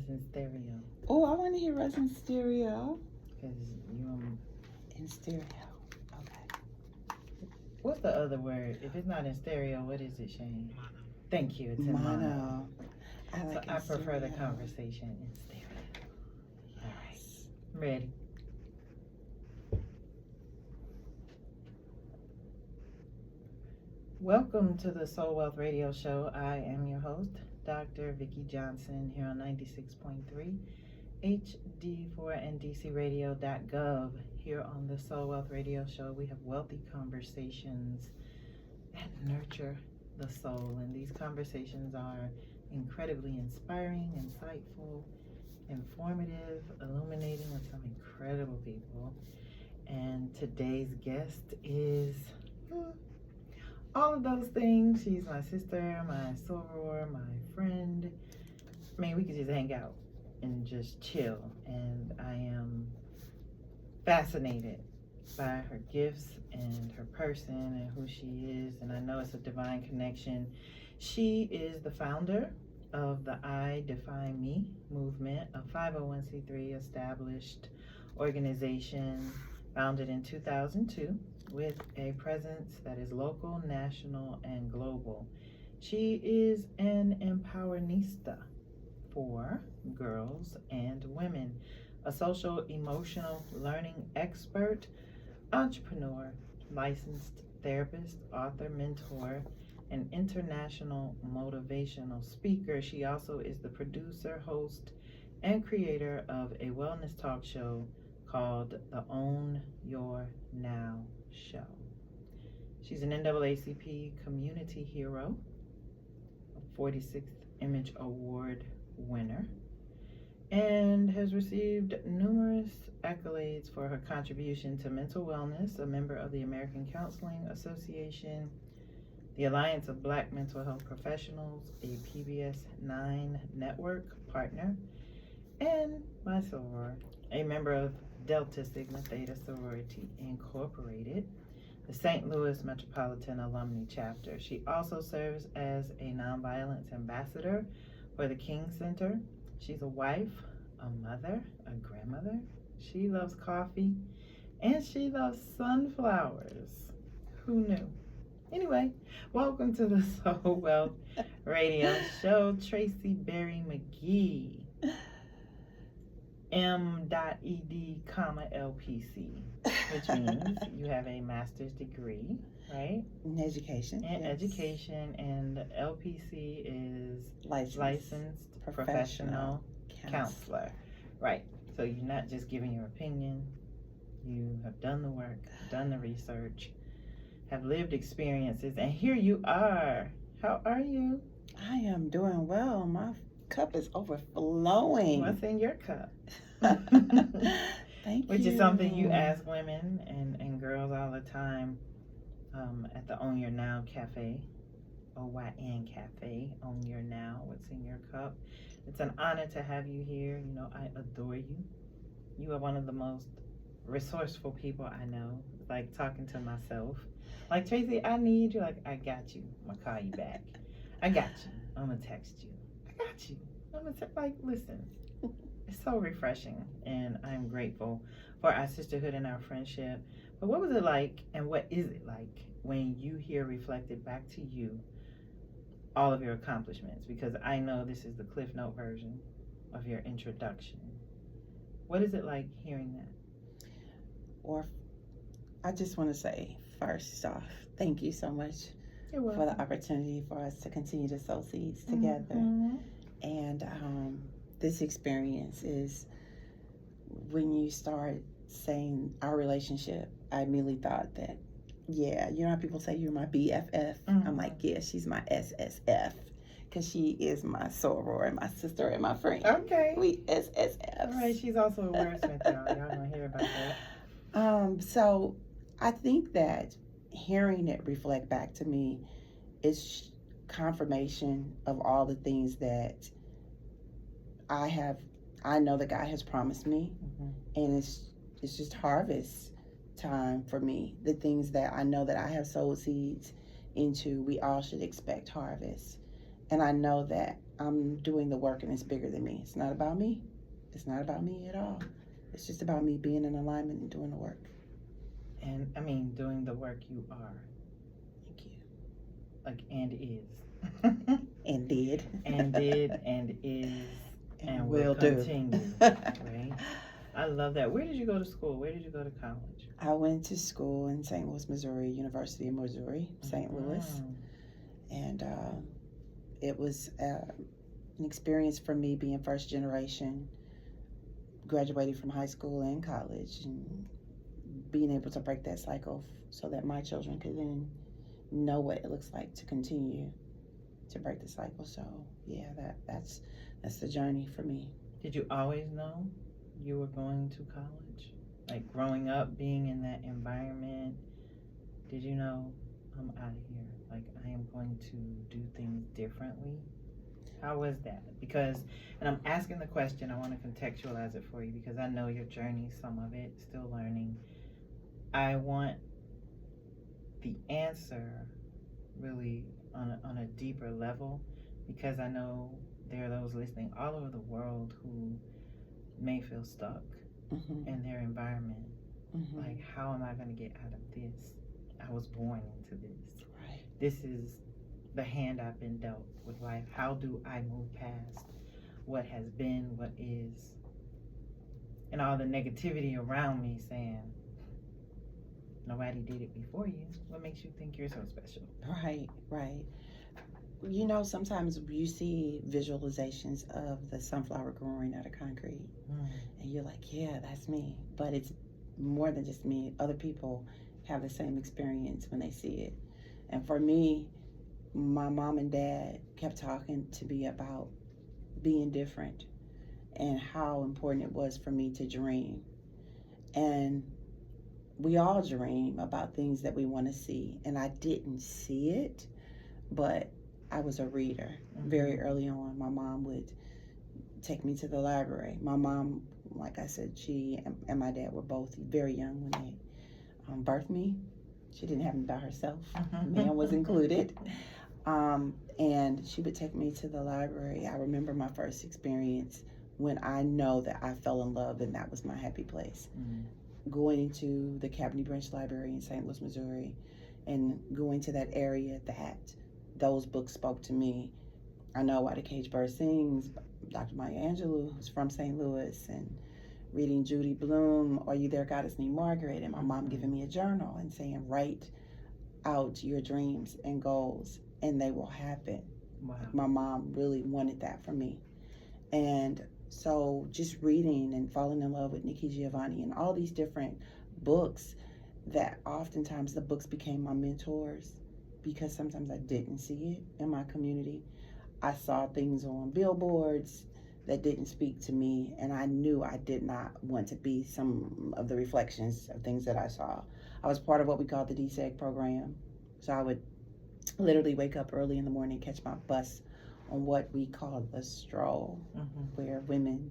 in stereo. Oh, I want to hear us in stereo. Because you In stereo. Okay. what's the other word? If it's not in stereo, what is it, Shane? Mono. Thank you. It's in mono. Mono. I prefer the conversation in stereo. All right. I'm ready. Welcome to the SoulWealth Radio Show. I am your host, Dr. Vikki Johnson, here on 96.3 HD4 and DCRadio.gov. Here on the SoulWealth Radio Show, we have wealthy conversations that nurture the soul. And these conversations are incredibly inspiring, insightful, informative, illuminating with some incredible people. And today's guest is all of those things. She's my sister, my soror, my friend. I mean, we could just hang out and just chill. And I am fascinated by her gifts and her person and who she is. And I know it's a divine connection. She is the founder of the I Define Me movement, a 501c3 established organization founded in 2002 with a presence that is local, national, and global. She is an empowerista for girls and women, a social emotional learning expert, entrepreneur, licensed therapist, author, mentor, and international motivational speaker. She also is the producer, host, and creator of a wellness talk show called the Own Your Now Show. She's an NAACP Community Hero, a 46th Image Award winner, and has received numerous accolades for her contribution to mental wellness, a member of the American Counseling Association, the Alliance of Black Mental Health Professionals, a PBS 9 network partner, and my soror, a member of Delta Sigma Theta Sorority Incorporated, the St. Louis Metropolitan Alumni Chapter. She also serves as a nonviolence ambassador for the King Center. She's a wife, a mother, a grandmother. She loves coffee, and she loves sunflowers. Who knew? Anyway, welcome to the SoulWealth Radio Show, Tracie Berry McGhee. M.Ed, LPC, which means you have a master's degree, right? In education. In yes. education, and LPC is licensed professional counselor. Right. So you're not just giving your opinion, you have done the work, done the research, have lived experiences, and here you are. How are you? I am doing well. My cup is overflowing. What's in your cup? Thank Which you. is something you ask women and girls all the time at the Own Your Now Cafe, OYN Cafe, Own Your Now, what's in your cup. It's an honor to have you here. You know, I adore you. You are one of the most resourceful people I know. It's like talking to myself. Like, Tracie, I need you. Like, I got you. I'm going to call you back. I got you. I'm going to text you. I got you. I'm going to like, listen. It's so refreshing, and I'm grateful for our sisterhood and our friendship. But what was it like, and what is it like when you hear reflected back to you all of your accomplishments? Because I know this is the Cliff Note version of your introduction. What is it like hearing that? Or I just want to say, first off, thank you so much You're for welcome. the opportunity for us to continue to sow seeds together. Mm-hmm. And this experience is, when you start saying our relationship, I immediately thought that, yeah, you know how people say you're my BFF? Mm-hmm. I'm like, yeah, she's my SSF, because she is my soror and my sister and my friend. Okay. We SSF. All right, she's also a wordsmith, y'all. Y'all gonna hear about that. So I think that hearing it reflect back to me is confirmation of all the things that I know that God has promised me. Mm-hmm. And it's just harvest time for me. The things that I know that I have sowed seeds into, we all should expect harvest. And I know that I'm doing the work and it's bigger than me. It's not about me. It's not about me at all. It's just about me being in alignment and doing the work. And I mean, doing the work you are. Thank you. Like, and is. And did. And did, and is, and will continue. Right? I love that. Where did you go to school? Where did you go to college? I went to school in St. Louis, Missouri, University of Missouri, St. Louis. And it was an experience for me being first generation, graduating from high school and college, and being able to break that cycle so that my children could then know what it looks like to continue to break the cycle. So yeah, that's the journey for me. Did you always know you were going to college? Like growing up, being in that environment, did you know, I'm out of here? Like, I am going to do things differently? How was that? Because, and I'm asking the question, I want to contextualize it for you because I know your journey, some of it, still learning. I want the answer really on a deeper level because I know there are those listening all over the world who may feel stuck in their environment. Like, how am I going to get out of this? I was born into this. Right. This is the hand I've been dealt with life. How do I move past what has been, what is, and all the negativity around me saying, nobody did it before you. What makes you think you're so special? Right, right. You know, sometimes you see visualizations of the sunflower growing out of concrete, and you're like, yeah, that's me. But it's more than just me. Other people have the same experience when they see it. And for me, my mom and dad kept talking to me about being different and how important it was for me to dream. And we all dream about things that we want to see. And I didn't see it, but I was a reader very early on. My mom would take me to the library. My mom, like I said, she and my dad were both very young when they birthed me. She didn't have me by herself. Man was included. And she would take me to the library. I remember my first experience when I know that I fell in love and that was my happy place. Going into the Cabrini Branch Library in St. Louis, Missouri, and going to that area that those books spoke to me. I Know Why the Caged Bird Sings, Dr. Maya Angelou, who's from St. Louis, and reading Judy Blume, Are You There, God It's Me, Margaret, and my mom giving me a journal and saying, write out your dreams and goals and they will happen. Wow. My mom really wanted that for me. And so just reading and falling in love with Nikki Giovanni and all these different books that oftentimes the books became my mentors because sometimes I didn't see it in my community. I saw things on billboards that didn't speak to me, and I knew I did not want to be some of the reflections of things that I saw. I was part of what we call the DSEG program. So I would literally wake up early in the morning, catch my bus on what we call the stroll, where women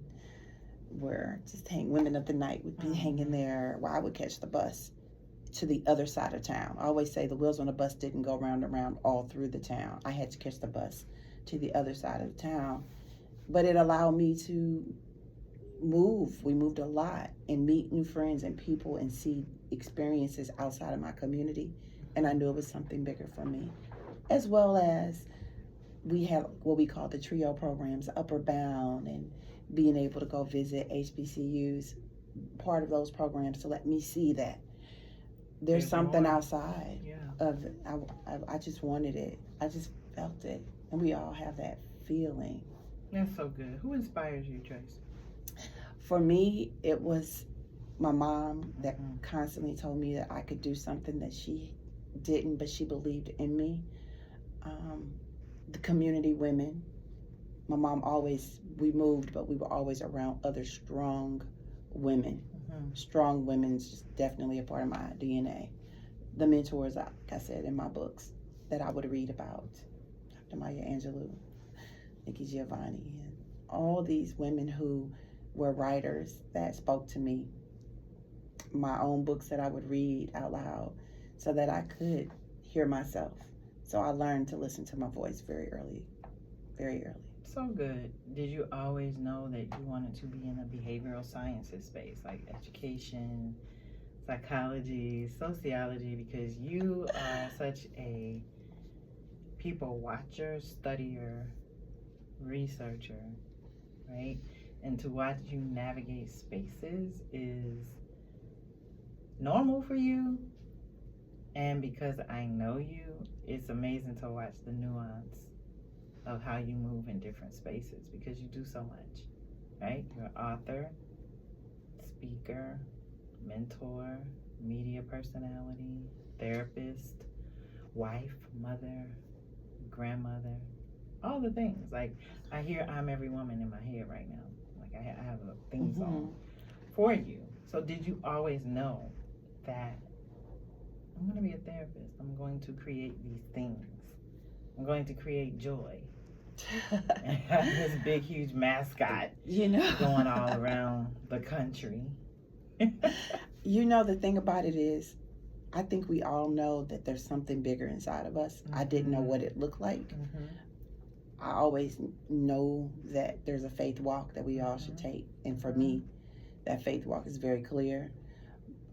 were just women of the night would be hanging there while I would catch the bus to the other side of town. I always say the wheels on the bus didn't go round and round all through the town. I had to catch the bus to the other side of the town. But it allowed me to move. We moved a lot and meet new friends and people and see experiences outside of my community. And I knew it was something bigger for me. As well as we had what we call the trio programs, Upper Bound, and being able to go visit HBCUs, part of those programs to let me see that there's something outside of it. I just wanted it. I just felt it. And we all have that feeling. That's so good. Who inspires you, Trace? For me, it was my mom that constantly told me that I could do something that she didn't, but she believed in me. The community women. My mom always, we moved, but we were always around other strong women. Strong women's just definitely a part of my DNA. The mentors, like I said, in my books that I would read about. Dr. Maya Angelou, Nikki Giovanni, and all these women who were writers that spoke to me. My own books that I would read out loud so that I could hear myself. So I learned to listen to my voice very early, very early. So good. Did you always know that you wanted to be in the behavioral sciences space, like education, psychology, sociology, because you are such a people watcher, studier, researcher, right? And to watch you navigate spaces is normal for you. And because I know you, it's amazing to watch the nuance of how you move in different spaces because you do so much, right? You're an author, speaker, mentor, media personality, therapist, wife, mother, grandmother, all the things. Like, I hear I'm Every Woman in my head right now. Like, I have a theme song for you. So did you always know that I'm going to be a therapist? I'm going to create these things. I'm going to create joy. And have this big, huge mascot, going all around the country. The thing about it is, I think we all know that there's something bigger inside of us. I didn't know what it looked like. I always know that there's a faith walk that we all should take. And for me, that faith walk is very clear.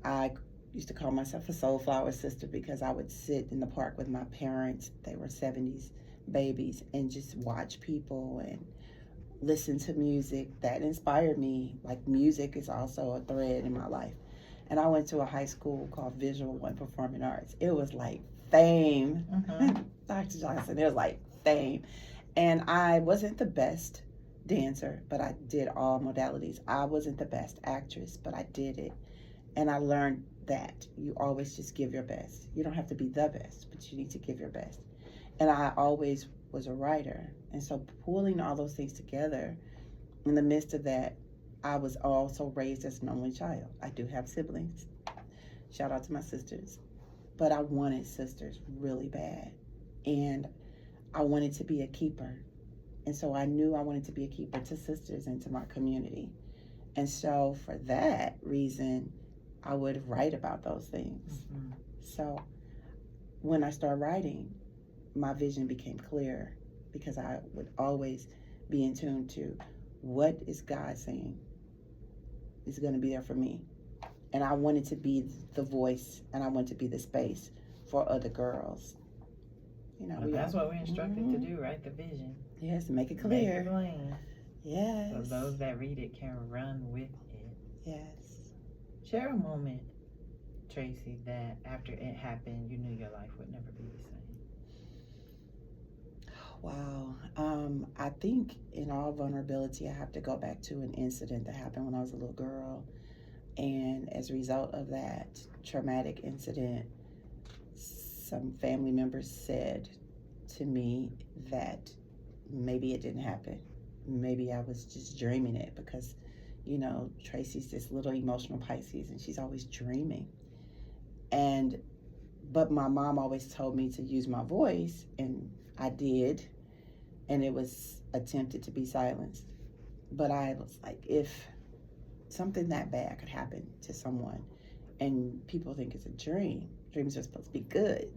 I used to call myself a soulflower sister because I would sit in the park with my parents. They were 70s babies, and just watch people and listen to music that inspired me. Like, music is also a thread in my life. And I went to a high school called Visual and Performing Arts. It was like fame. Dr. Johnson, it was like fame. And I wasn't the best dancer, but I did all modalities. I wasn't the best actress, but I did it. And I learned that you always just give your best. You don't have to be the best, but you need to give your best. And I always was a writer. And so pulling all those things together, in the midst of that, I was also raised as an only child. I do have siblings. Shout out to my sisters. But I wanted sisters really bad. And I wanted to be a keeper. And so I knew I wanted to be a keeper to sisters and to my community. And so for that reason, I would write about those things. So when I started writing, my vision became clearer because I would always be in tune to what is God saying is going to be there for me. And I wanted to be the voice, and I wanted to be the space for other girls. That's what we're instructed to do, right? The vision. Yes, make it clear. Make it plain. Yes. So those that read it can run with it. Yes. Share a moment, Tracie, that after it happened, you knew your life would never be the same. Wow. I think in all vulnerability, I have to go back to an incident that happened when I was a little girl. And as a result of that traumatic incident, some family members said to me that maybe it didn't happen. Maybe I was just dreaming it because, Tracie's this little emotional Pisces and she's always dreaming. But my mom always told me to use my voice, and I did, and it was attempted to be silenced. But I was like, if something that bad could happen to someone and people think it's a dream, dreams are supposed to be good,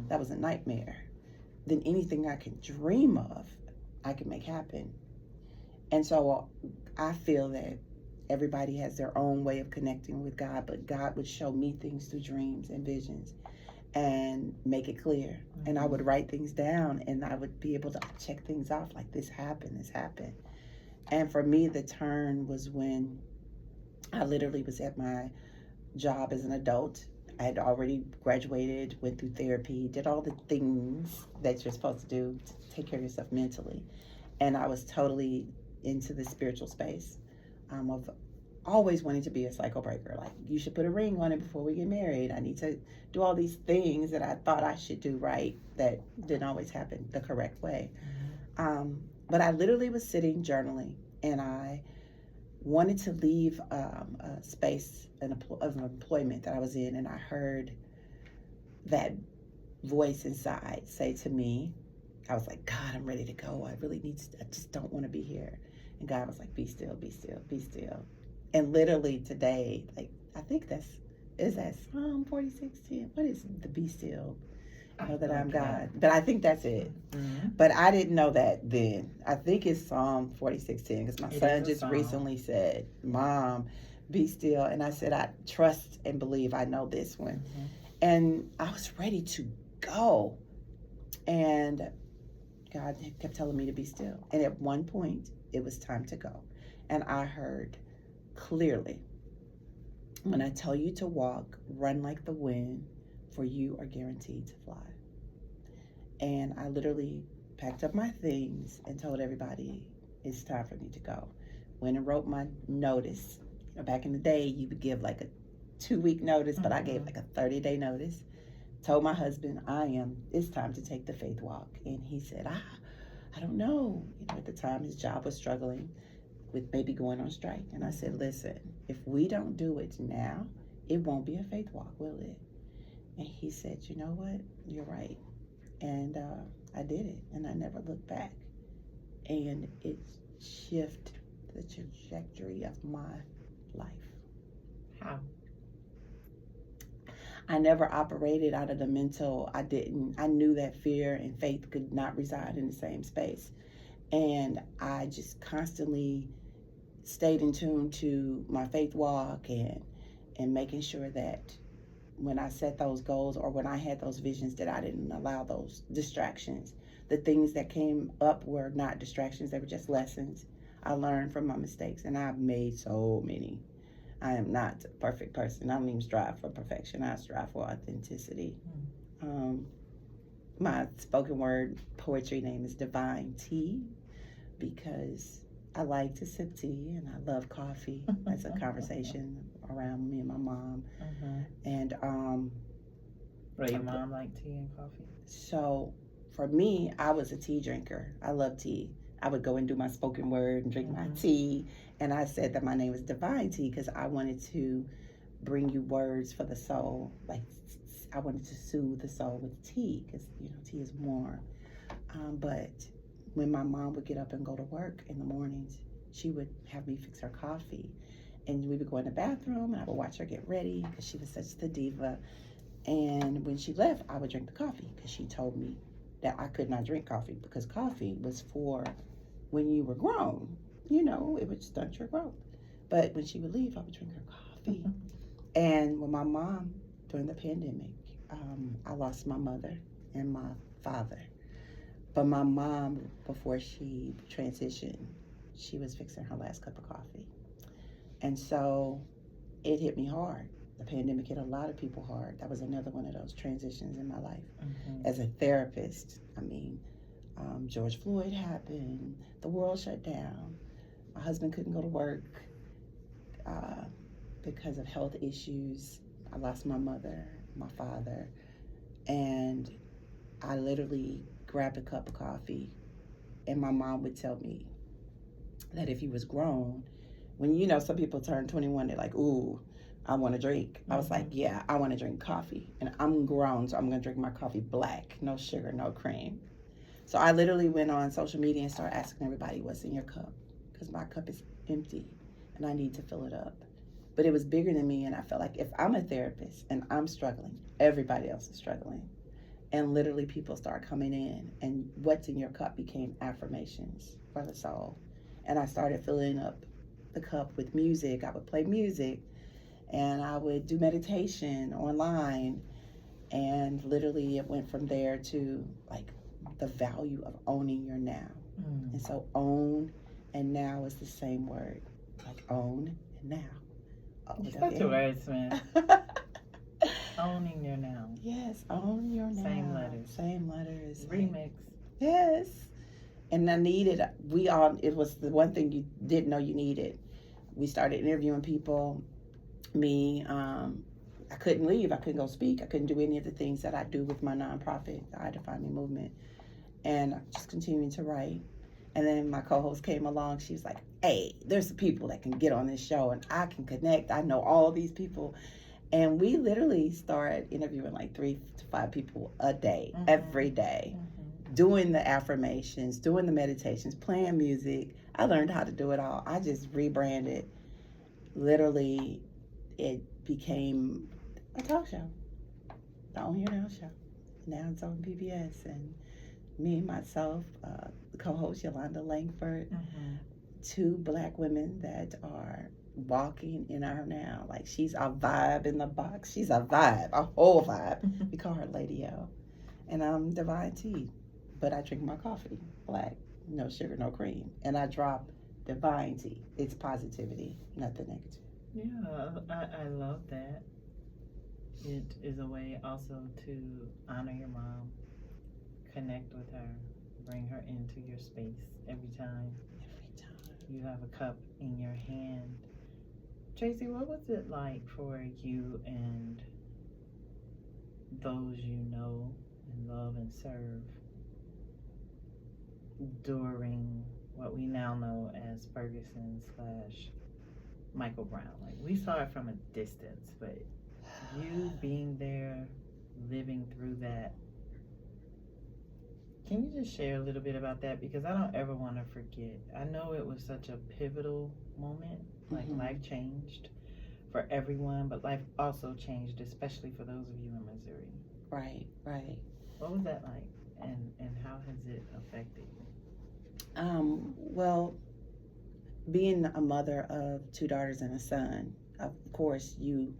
that was a nightmare, then anything I can dream of, I can make happen. And so I feel that everybody has their own way of connecting with God, but God would show me things through dreams and visions and make it clear. And I would write things down, and I would be able to check things off, like this happened. And for me, the turn was when I literally was at my job as an adult. I had already graduated, went through therapy, did all the things that you're supposed to do to take care of yourself mentally. And I was totally into the spiritual space of always wanting to be a cycle breaker. Like, you should put a ring on it before we get married. I need to do all these things that I thought I should do right that didn't always happen the correct way. But I literally was sitting journaling, and I wanted to leave a space of employment that I was in, and I heard that voice inside say to me, I was like, God, I'm ready to go. I just don't want to be here. And God was like, be still, be still, be still. And literally today, like, I think is that Psalm 46:10? What is the be still know that I'm God. But I think that's it. Mm-hmm. But I didn't know that then. I think it's Psalm 46:10 because my son just recently said, Mom, be still. And I said, I trust and believe I know this one. Mm-hmm. And I was ready to go. And God kept telling me to be still. And at one point, it was time to go. And I heard clearly, when I tell you to walk, run like the wind, for you are guaranteed to fly. And I literally packed up my things and told everybody it's time for me to go. Went and wrote my notice. Back in the day, you would give like a 2-week notice, but I gave like a 30-day notice. Told my husband, it's time to take the faith walk. And he said, I don't know. At the time, his job was struggling with maybe going on strike. And I said, listen, if we don't do it now, it won't be a faith walk, will it? And he said, you know what? You're right. And I did it, and I never looked back. And it shifted the trajectory of my life. How? I never operated out of the mental. I knew that fear and faith could not reside in the same space. And I just constantly stayed in tune to my faith walk and making sure that when I set those goals or when I had those visions that I didn't allow those distractions. The things that came up were not distractions. They were just lessons. I learned from my mistakes, and I've made so many. I am not a perfect person. I don't even strive for perfection. I strive for authenticity. My spoken word poetry name is Divine Tea because I like to sip tea and I love coffee. That's a conversation around me and my mom. And your mom like tea and coffee? So for me, I was a tea drinker. I love tea. I would go and do my spoken word and drink my tea. And I said that my name was Divine Tea because I wanted to bring you words for the soul. Like I wanted to soothe the soul with tea because, tea is warm. But when my mom would get up and go to work in the mornings, she would have me fix her coffee. And we would go in the bathroom and I would watch her get ready because she was such the diva. And when she left, I would drink the coffee because she told me that I could not drink coffee because coffee was for when you were grown. It would stunt your growth. But when she would leave, I would drink her coffee. And when my mom, during the pandemic, I lost my mother and my father. But my mom, before she transitioned, she was fixing her last cup of coffee. And so it hit me hard. The pandemic hit a lot of people hard. That was another one of those transitions in my life. As a therapist, George Floyd happened. The world shut down. My husband couldn't go to work because of health issues. I lost my mother, my father, and I literally grabbed a cup of coffee, and my mom would tell me that if you was grown, when some people turn 21, they're like, ooh, I want to drink. I was like, yeah, I want to drink coffee. And I'm grown, so I'm going to drink my coffee black, no sugar, no cream. So I literally went on social media and started asking everybody, what's in your cup? Because my cup is empty and I need to fill it up. But it was bigger than me, and I felt like if I'm a therapist and I'm struggling, everybody else is struggling. And literally people start coming in, and what's in your cup became affirmations for the soul. And I started filling up the cup with music. I would play music, and I would do meditation online. And literally it went from there to like the value of owning your now. And so own and now is the same word, like own and now. Such a wordsmith. Owning your now. Yes, own your now. Same letters. Same letters. Remix. Yes. And I needed, it was the one thing you didn't know you needed. We started interviewing people. I couldn't leave. I couldn't go speak. I couldn't do any of the things that I do with my nonprofit, the I Define Me movement. And I just continuing to write. And then my co-host came along. She was like, hey, there's some people that can get on this show and I can connect. I know all these people. And we literally started interviewing like 3 to 5 people a day, every day, doing the affirmations, doing the meditations, playing music. I learned how to do it all. I just rebranded. Literally, it became a talk show, the Own Your Now show. now it's on PBS, and me, myself, the co-host Yolanda Langford, two Black women that are walking in our now. Like, she's a vibe in the box. She's a vibe, a whole vibe. We call her Lady L. And I'm Divine T, but I drink my coffee black, no sugar, no cream. And I drop Divine T. It's positivity, nothing negative. Yeah, I love that. It is a way also to honor your mom, connect with her, bring her into your space every time. You have a cup in your hand. Tracie, what was it like for you and those you know and love and serve during what we now know as Ferguson / Michael Brown? Like, we saw it from a distance, but you being there, living through that, can you just share a little bit about that? Because I don't ever want to forget. I know it was such a pivotal moment, like life changed for everyone, but life also changed, especially for those of you in Missouri. Right. What was that like, and how has it affected you? Well, being a mother of two daughters and a son, of course, you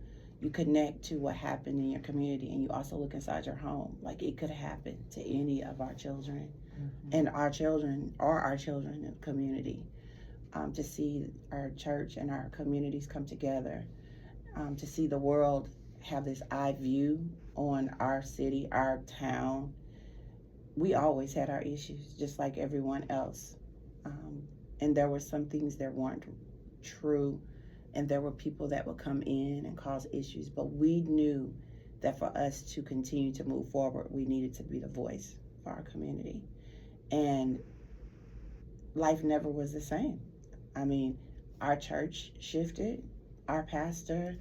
connect to what happened in your community, and you also look inside your home. Like, it could happen to any of our children, and our children in the community. To see our church and our communities come together, to see the world have this eye view on our city, our town. We always had our issues, just like everyone else. And there were some things that weren't true, and there were people that would come in and cause issues. But we knew that for us to continue to move forward, we needed to be the voice for our community. And life never was the same. I mean, our church shifted. Our pastor,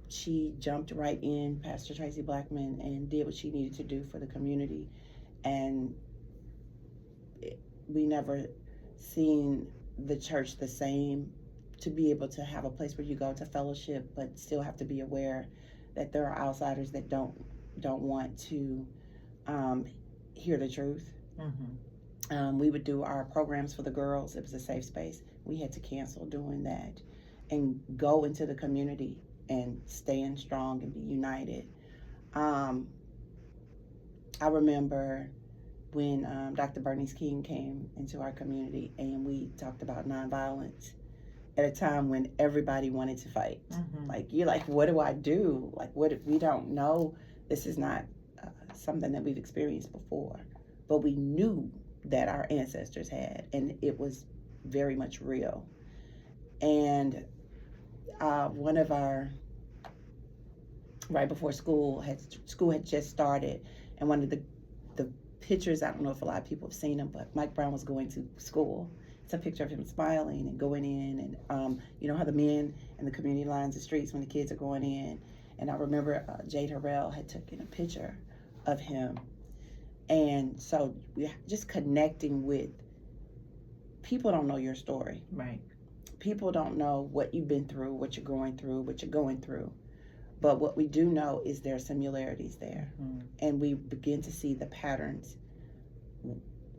she jumped right in, Pastor Tracie Blackman, and did what she needed to do for the community. And we never seen the church the same, to be able to have a place where you go to fellowship, but still have to be aware that there are outsiders that don't want to hear the truth. We would do our programs for the girls. It was a safe space. We had to cancel doing that and go into the community and stand strong and be united. I remember when Dr. Bernice King came into our community, and we talked about nonviolence at a time when everybody wanted to fight. Like, you're like, what do I do? Like, what, we don't know. This is not something that we've experienced before, but we knew that our ancestors had, and it was very much real. And one of our, right before school had just started, and one of the pictures, I don't know if a lot of people have seen him, but Mike Brown was going to school. It's a picture of him smiling and going in, and you know how the men in the community lines the streets when the kids are going in. And I remember Jade Harrell had taken a picture of him. And so we're just connecting with people. Don't know your story. Right. People don't know what you've been through, what you're going through. But what we do know is there are similarities there. And we begin to see the patterns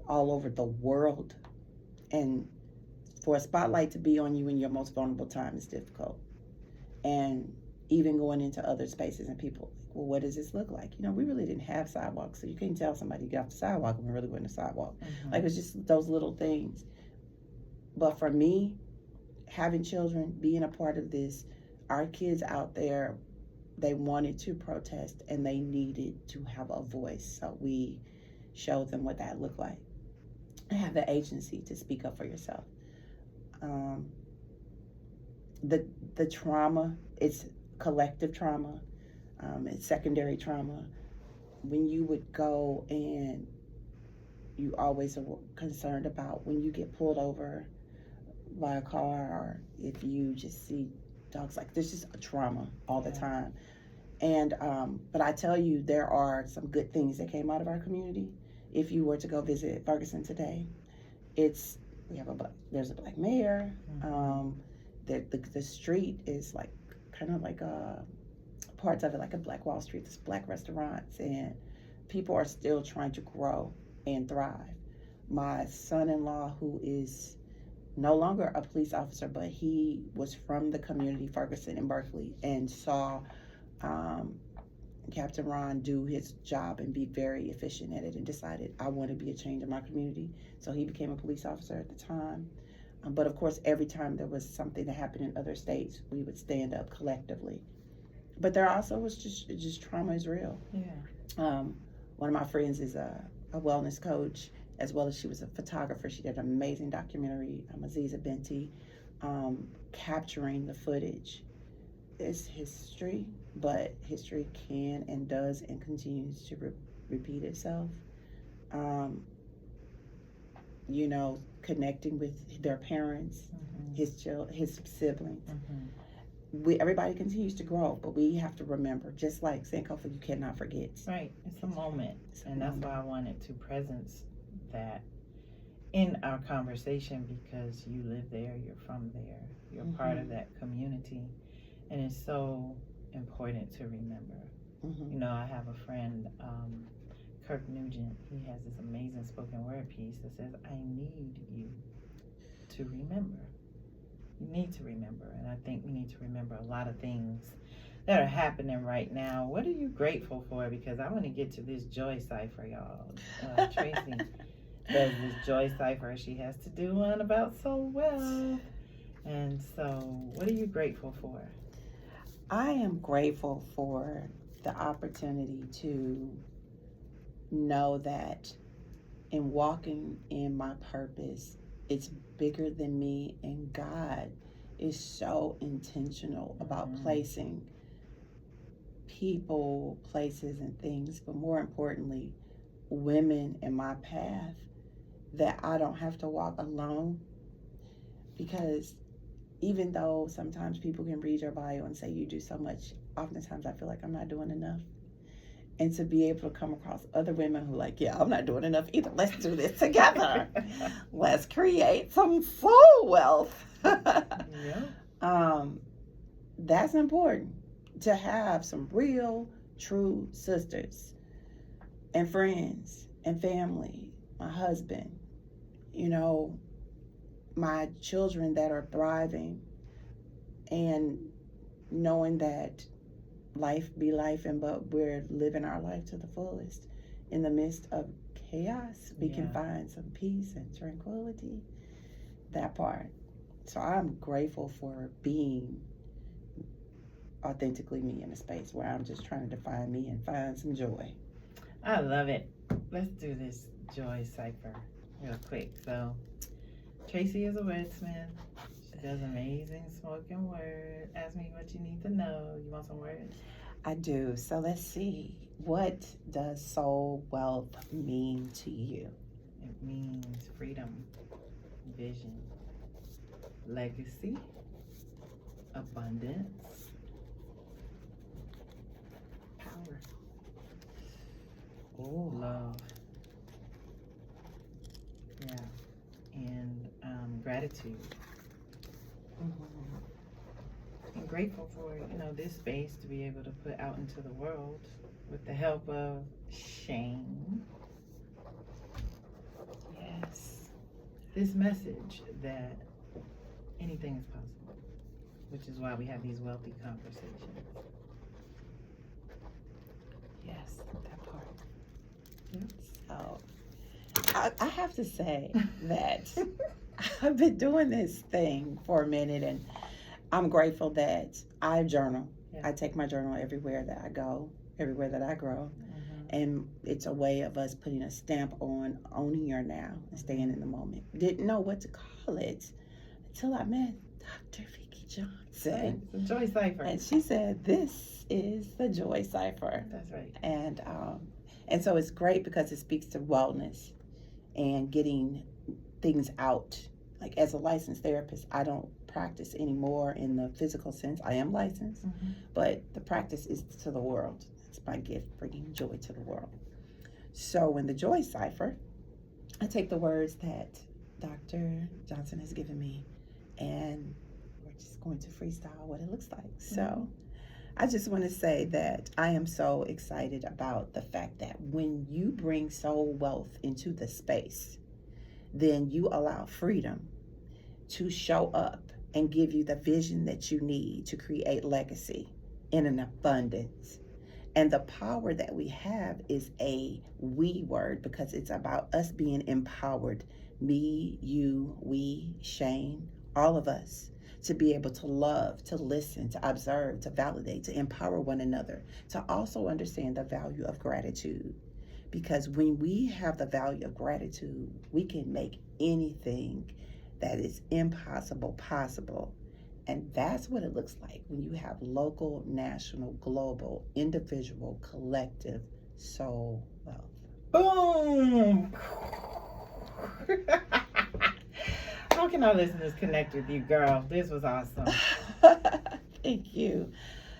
all over the world. And for a spotlight to be on you in your most vulnerable time is difficult. And even going into other spaces and people, well, what does this look like? You know, we really didn't have sidewalks, so you can't tell somebody to get off the sidewalk when we really wasn't a sidewalk. Like, it was just those little things. But for me, having children, being a part of this, our kids out there, they wanted to protest and they needed to have a voice. So we showed them what that looked like. Have the agency to speak up for yourself. The trauma, it's collective trauma, it's secondary trauma. When you would go, and you always are concerned about when you get pulled over by a car, or if you just see dogs, like, there's just a trauma all the time. And but I tell you, there are some good things that came out of our community. If you were to go visit Ferguson today, there's a black mayor. The street is like kind of like parts of it, like a Black Wall Street, there's Black restaurants, and people are still trying to grow and thrive. My son-in-law, who is no longer a police officer, but he was from the community, Ferguson and Berkeley, and saw Captain Ron do his job and be very efficient at it, and decided, I want to be a change in my community. So he became a police officer at the time. But of course, every time there was something that happened in other states, we would stand up collectively. But there also was just trauma is real. Yeah. One of my friends is a wellness coach, as well as she was a photographer. She did an amazing documentary, Aziza Binti, capturing the footage. It's history, but history can and does and continues to repeat itself. Connecting with their parents, Mm-hmm. his siblings. Mm-hmm. Everybody continues to grow, but we have to remember, just like Sankofa, you cannot forget. Right. It's a moment. And that's moment. why I wanted to presence that in our conversation, because you live there, you're from there, you're part of that community. And it's so important to remember. Mm-hmm. I have a friend, Kirk Nugent. He has this amazing spoken word piece that says, I need you to remember. You need to remember. And I think we need to remember a lot of things that are happening right now. What are you grateful for? Because I want to get to this joy cipher, y'all. Tracie does this joy cipher. She has to do one about SoulWealth. And so, what are you grateful for? I am grateful for the opportunity to know that in walking in my purpose, it's bigger than me, and God is so intentional about placing people, places, and things, but more importantly, women in my path, that I don't have to walk alone. Because even though sometimes people can read your bio and say you do so much, oftentimes I feel like I'm not doing enough. And to be able to come across other women who are like, yeah, I'm not doing enough either. Let's do this together. Let's create some soul wealth. Yeah. That's important, to have some real, true sisters and friends and family, my husband, my children that are thriving, and knowing that life be life, but we're living our life to the fullest. In the midst of chaos, we can find some peace and tranquility. That part. So I'm grateful for being authentically me in a space where I'm just trying to define me and find some joy. I love it. Let's do this joy cipher real quick. So, Tracie is a wordsmith. She does amazing spoken word. Ask me what you need to know. You want some words? I do. So let's see. What does soul wealth mean to you? It means freedom, vision, legacy, abundance, power, love, and gratitude. And grateful for this space to be able to put out into the world with the help of Shane. Yes, this message that anything is possible, which is why we have these wealthy conversations. Yes, that part. Yep. So I have to say that I've been doing this thing for a minute, and I'm grateful that I journal. I take my journal everywhere that I go, everywhere that I grow. And it's a way of us putting a stamp on owning your now and staying in the moment. Didn't know what to call it until I met Dr. Vikki Johnson. The Joy Cipher. And she said, this is the Joy Cipher. That's right. And so it's great because it speaks to wellness and getting things out. Like, as a licensed therapist, I don't practice anymore in the physical sense. I am licensed, but the practice is to the world. It's my gift, bringing joy to the world. So in the Joy Cipher, I take the words that Dr. Johnson has given me, and we're just going to freestyle what it looks like. So I just want to say that I am so excited about the fact that when you bring soul wealth into the space, then you allow freedom to show up and give you the vision that you need to create legacy in an abundance. And the power that we have is a we word, because it's about us being empowered. Me, you, we, Shane, all of us, to be able to love, to listen, to observe, to validate, to empower one another, to also understand the value of gratitude. Because when we have the value of gratitude, we can make anything that is impossible possible. And that's what it looks like when you have local, national, global, individual, collective soul wealth. Boom! How can our listeners connect with you, girl? This was awesome. Thank you.